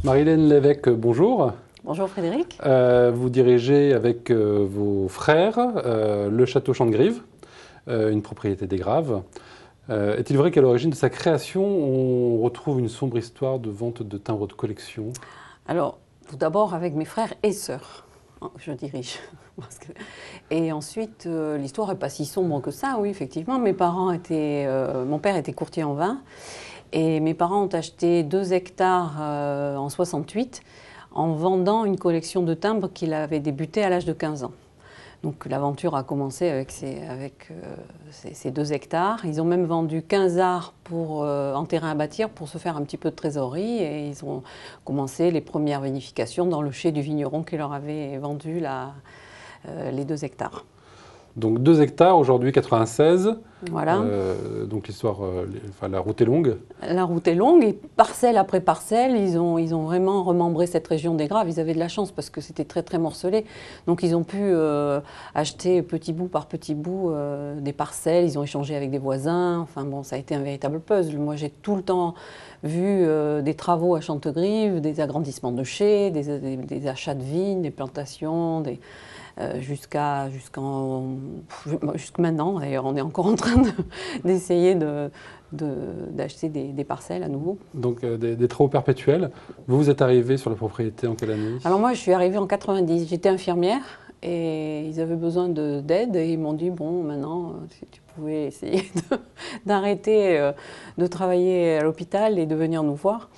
Marie-Hélène Lévesque, bonjour. Bonjour Frédéric. Vous dirigez avec vos frères le château Chantegrive, une propriété des Graves. Est-il vrai qu'à l'origine de sa création, on retrouve une sombre histoire de vente de timbres de collection? Alors, tout d'abord avec mes frères et sœurs, je dirige. Et ensuite, l'histoire n'est pas si sombre que ça, oui, effectivement. Mon père était courtier en vin et mes parents ont acheté 2 hectares en 68 en vendant une collection de timbres qu'il avait débuté à l'âge de 15 ans. Donc l'aventure a commencé avec ces 2 hectares. Ils ont même vendu 15 arts en terrain à bâtir pour se faire un petit peu de trésorerie. Et ils ont commencé les premières vinifications dans le chai du vigneron qui leur avait vendu les 2 hectares. Donc 2 hectares, aujourd'hui 96. Voilà. Donc l'histoire, la route est longue. La route est longue et parcelle après parcelle, ils ont vraiment remembré cette région des Graves. Ils avaient de la chance parce que c'était très très morcelé. Donc ils ont pu acheter petit bout par petit bout des parcelles. Ils ont échangé avec des voisins. Enfin bon, ça a été un véritable puzzle. Moi j'ai tout le temps vu des travaux à Chantegrive, des agrandissements de chais, des achats de vignes, des plantations, jusqu'à maintenant. D'ailleurs, on est encore en train d'essayer d'acheter des parcelles à nouveau. Donc des travaux perpétuels. Vous êtes arrivé sur la propriété en quelle année? Alors moi, je suis arrivée en 90. J'étais infirmière et ils avaient besoin d'aide et ils m'ont dit, bon, maintenant, si tu pouvais essayer d'arrêter de travailler à l'hôpital et de venir nous voir.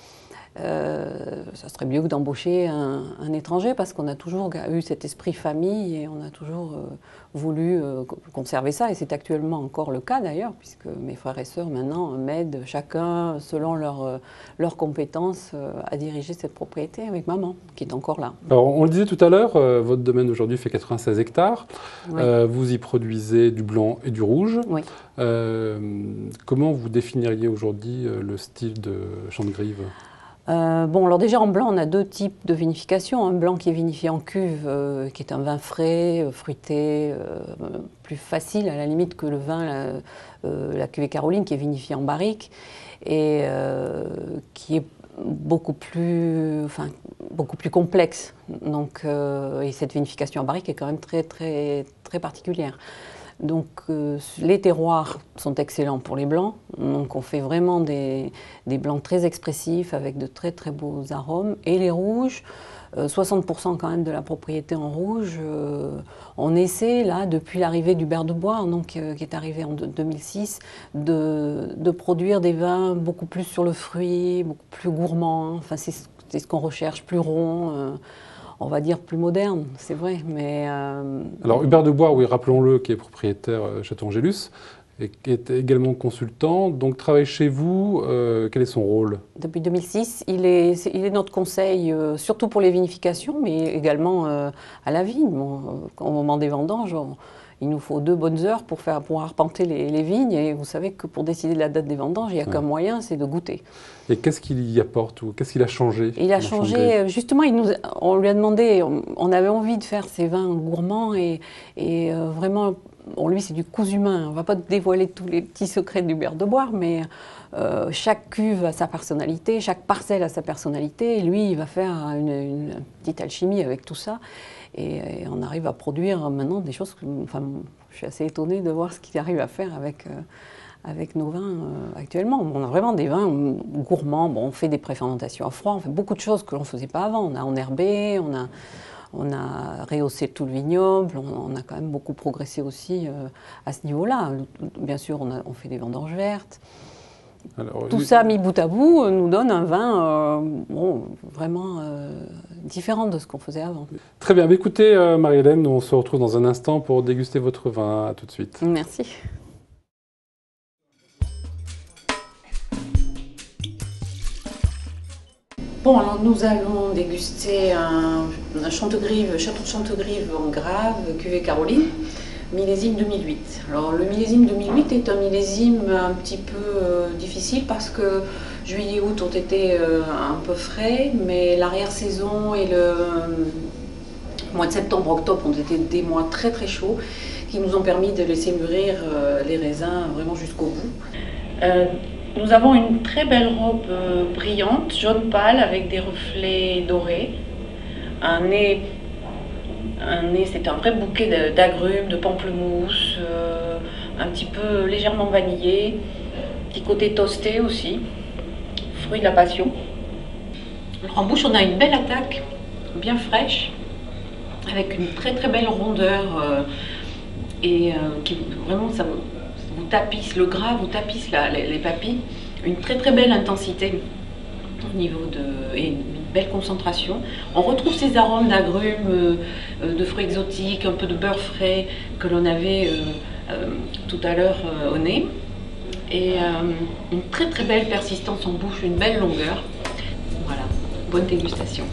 Ça serait mieux que d'embaucher un étranger parce qu'on a toujours eu cet esprit famille et on a toujours voulu conserver ça et c'est actuellement encore le cas d'ailleurs puisque mes frères et sœurs maintenant m'aident chacun selon leurs compétences à diriger cette propriété avec maman qui est encore là. Alors on le disait tout à l'heure, votre domaine aujourd'hui fait 96 hectares. Oui. Vous y produisez du blanc et du rouge. Oui. Comment vous définiriez aujourd'hui le style de Chantegrive? Bon, alors déjà en blanc, on a 2 types de vinification. Un blanc qui est vinifié en cuve, qui est un vin frais, fruité, plus facile à la limite que le vin, la cuvée Caroline, qui est vinifié en barrique et qui est beaucoup plus complexe. Donc, et cette vinification en barrique est quand même très, très, très particulière. Donc les terroirs sont excellents pour les blancs, donc on fait vraiment des blancs très expressifs avec de très très beaux arômes. Et les rouges, 60% quand même de la propriété en rouge, on essaie là depuis l'arrivée du Hubert de Bois, donc, qui est arrivé en 2006, de produire des vins beaucoup plus sur le fruit, beaucoup plus gourmands, enfin c'est ce qu'on recherche, plus rond. On va dire plus moderne, c'est vrai, mais... Alors Hubert de Bois, oui, rappelons-le, qui est propriétaire Château Angélus, et qui est également consultant, donc travaille chez vous, quel est son rôle? Depuis 2006, il est notre conseil, surtout pour les vinifications, mais également à la vigne. Bon, au moment des vendanges, il nous faut 2 bonnes heures pour arpenter les vignes, et vous savez que pour décider de la date des vendanges, il n'y a qu'un moyen, c'est de goûter. Et qu'est-ce qu'il y apporte, ou qu'est-ce qu'il a changé? Il a changé, justement, on lui a demandé, on avait envie de faire ces vins gourmands, et vraiment, bon, lui c'est du cousu main, on ne va pas dévoiler tous les petits secrets du Hubert de Bois, mais chaque cuve a sa personnalité, chaque parcelle a sa personnalité, et lui il va faire une petite alchimie avec tout ça, et on arrive à produire maintenant des choses, enfin, je suis assez étonnée de voir ce qu'il arrive à faire avec nos vins actuellement. On a vraiment des vins gourmands, bon, on fait des préfermentations à froid, on fait beaucoup de choses que l'on ne faisait pas avant, on a enherbé, on a rehaussé tout le vignoble, on a quand même beaucoup progressé aussi à ce niveau-là. Bien sûr, on fait des vendanges vertes. Alors, tout ça mis bout à bout nous donne un vin vraiment différent de ce qu'on faisait avant. Très bien, écoutez Marie-Hélène, on se retrouve dans un instant pour déguster votre vin. À tout de suite. Merci. Bon, alors nous allons déguster un Chantegrive, château de Chantegrive en Grave, cuvée Caroline, millésime 2008. Alors le millésime 2008 est un millésime un petit peu difficile parce que juillet-août ont été un peu frais, mais l'arrière-saison et le mois de septembre-octobre ont été des mois très très chauds qui nous ont permis de laisser mûrir les raisins vraiment jusqu'au bout. Nous avons une très belle robe brillante, jaune pâle avec des reflets dorés. Un nez, c'est un vrai bouquet d'agrumes, de pamplemousse, un petit peu légèrement vanillé, petit côté toasté aussi, fruit de la passion. Alors en bouche, on a une belle attaque, bien fraîche, avec une très très belle rondeur et qui vraiment ça vous tapisse, le gras vous tapisse les papilles, une très très belle intensité au niveau et une belle concentration. On retrouve ces arômes d'agrumes, de fruits exotiques, un peu de beurre frais que l'on avait tout à l'heure au nez. Et une très très belle persistance en bouche, une belle longueur. Voilà, bonne dégustation.